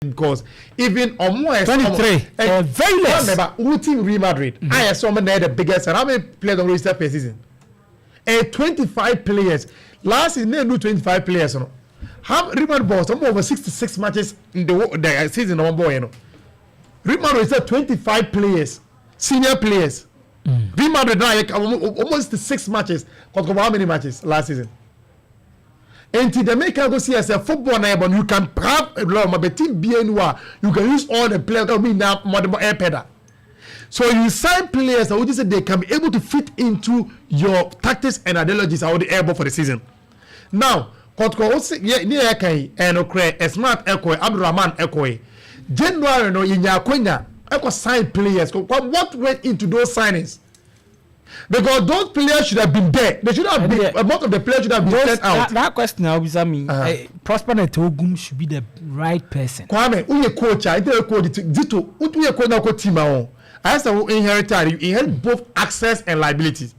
because even on more 23 very less. Remember, who team Real Madrid? I assume they're the biggest. And how many players on register per season? 25 players. Last season they do 25 players. You know, how Real Madrid balls some over 66 matches in the season on boy. You know, Real Madrid is 25 players, senior players. Real Madrid now almost 6 matches. How many matches last season? And to the make go see as a football neighbor, you can have a lot of team BNY. You can use all the players that will be now Madiba air pedal. So you sign players that would say they can be able to fit into your tactics and ideologies or the airball for the season. Now, Kotoko near Ekai and Okre, a smart Eko, Abdurrahman Eko. January no Yinya Quenya, Eko sign players. What went into those signings? Because those players should have been there. They should have been. A lot of the players should have been sent out. That question now is Prosper Netogum should be the right person. Kwame, uye coach, I tell you, coach, Dito, uye coach na coach teamao. I said, you inherit both access and liabilities.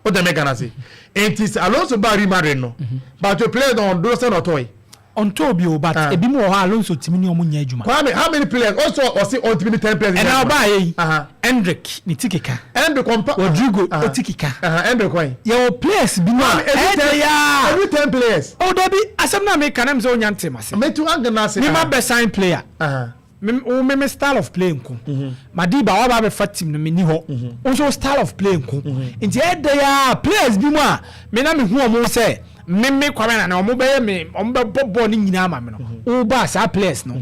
What the make say? And it is Alonso Barry Marino, but you play on Dosan or Toy. On Tobio, but a bit more Alonso Timini Omunya Juma. Kwame, how many players also or see ultimately 10 players? And I'll buy Hendrik, Nitikika, and the Rodrigo, Otikika, and the coin. Your players be not every 10 players. Oh, there be as I'm not making them so young Timas. Me to Anganasi, me my best sign player. Me style of playing. Madiba, all about Fatim, the mini ho. Also, style of playing. In the end, they are players be more. Me na me who am say. Me kwame na omo me ombe ball ni nyina ma me no o ba sa players no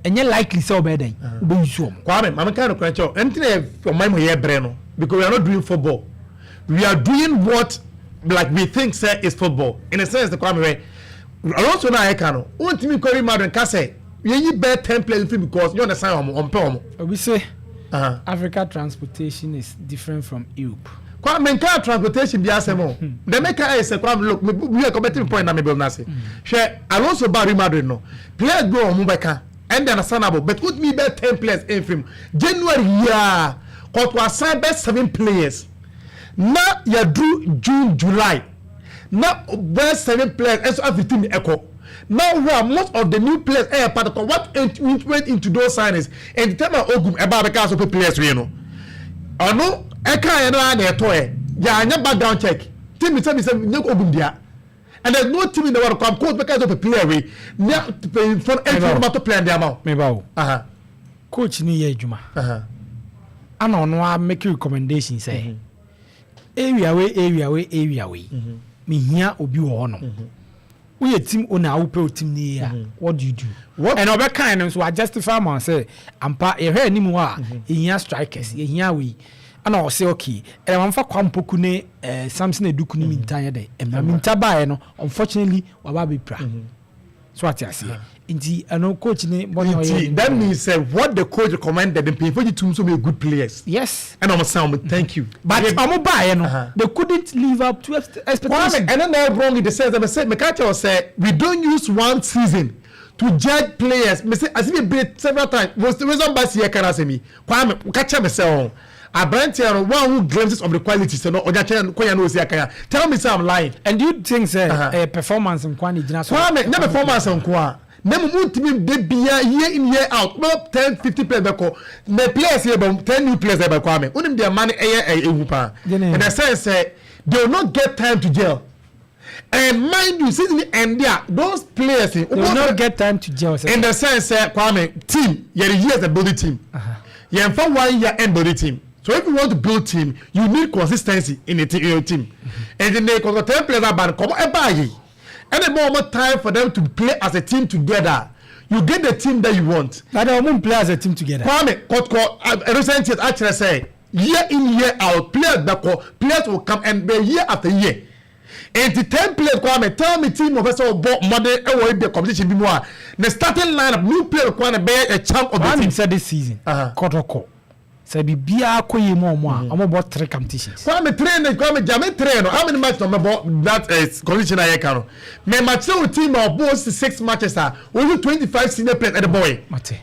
enye likely say obeden be use om kwame mama kind of crunch anything for my here bre no because we are not doing football, we are doing what like we think say is football in a sense the kwame we also na e kan no want me Real Madrid ka say you bet 10 players because you understand we say Africa transportation is different from Europe. Kwame car transportation be asemo. The make I say kwame look we are committing point na me be na say. Share Alonso Barry Madrid no. Players go on Mubeka and then understandable but would me bet 10 players in film. January yeah. Got to assign bet 7 players. Now you do June July. Now bet 7 players and so everything echo. Now most of the new players part of what went into those signings and the time Ogum about the cast of players you know. I know Eka no na etoe ya anya background check team say nyek obundia and there's no team in the world come coach because of a player we for every to play and amount me bawo coach ni ye adwuma ana ono make recommendations say area we me hia obi wo no we team owner wo pe team ni ya what do you do what and obe kan so I justify man say ampa e hwe ni mu a hia strikers e hia we ana o say okay e wan fa kwampoku ne Samson Eduku ni mintan de e ma minta bae no unfortunately wa ba be pra so what you say inti ano coach ni that means what the coach recommended them pay for you to so many good players yes and I'm saying thank you but am bae no they couldn't live up to expectations and then they wrong in the sense that say Mekacho say we don't use one season to judge players me say as me beat several times was the reason by see can say me kwame catch me say Abrantia one who glimpses of the qualities no oja koya no see akaya tell me say I'm lying and do you think say performance in kwani jina so kwame na performance on kwa na mu team de bia year in year out about 10-50 players beko na players here about 10 new players by kwame unim their money ehu pa in the sense they will not get time to gel and mind you season end there those players they will not get time to gel in the sense kwame team years a building team for 1 year end building team. So if you want to build team, you need consistency in your team. And then they got 10 players about come and any more time for them to play as a team together. You get the team that you want. That they won't play as a team together. Kwame, Kotoko, recent years actually say year in year out, players will come and be year after year. And the 10 players Kwame, tell me team of us all bought money and be a competition be more. The starting lineup, new player Kwame be a champ of the team. Said this season. Kotoko. Say bibia koye mo about 3 competitions. Kwame train Jame train. How many matches about that competition I can? Me match team of both 6 matches are only 25 senior players at the boy. Mate.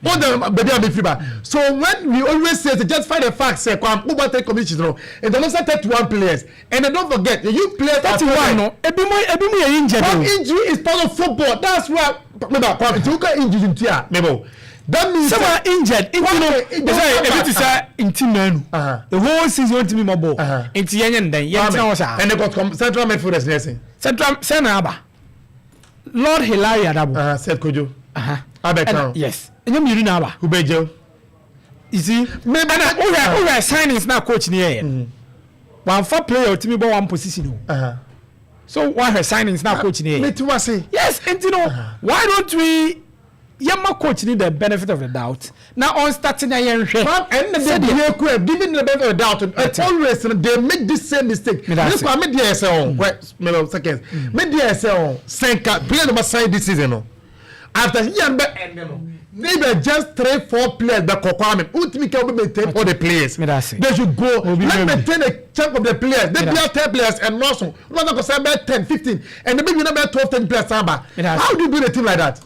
All the baby be free back. So when we always say just find the facts, say come over take commission, and then also 31 players, and then don't forget you players 31 no. Ebimu injured. Injury is part of football. That's why you got injured in here. That means someone injured. If it is in team man, the whole season want to be mobile. It's young and then and they got central midfielders nursing. Central Senaba. Lord Hilaria Dabu. Said Kojo. Yes. And you mean now who bejo? You see, maybe we signings now coach near. One for player to me about one position. So why her signings now coach near? Yes, and you know why don't we? Yama coach need the benefit of the doubt. Now on starting a young chef, and giving the benefit of the doubt. Always they make this same mistake. This one made the SL seconds. Made the SL Senka play number sign this season. After maybe just 3-4 players that Kokwame ultimately can maintain all the players. They should go. Let maintain a chunk of the players. They be 10 players and also not 10, 15, and maybe number 12, 10 players. How do you build a team like that?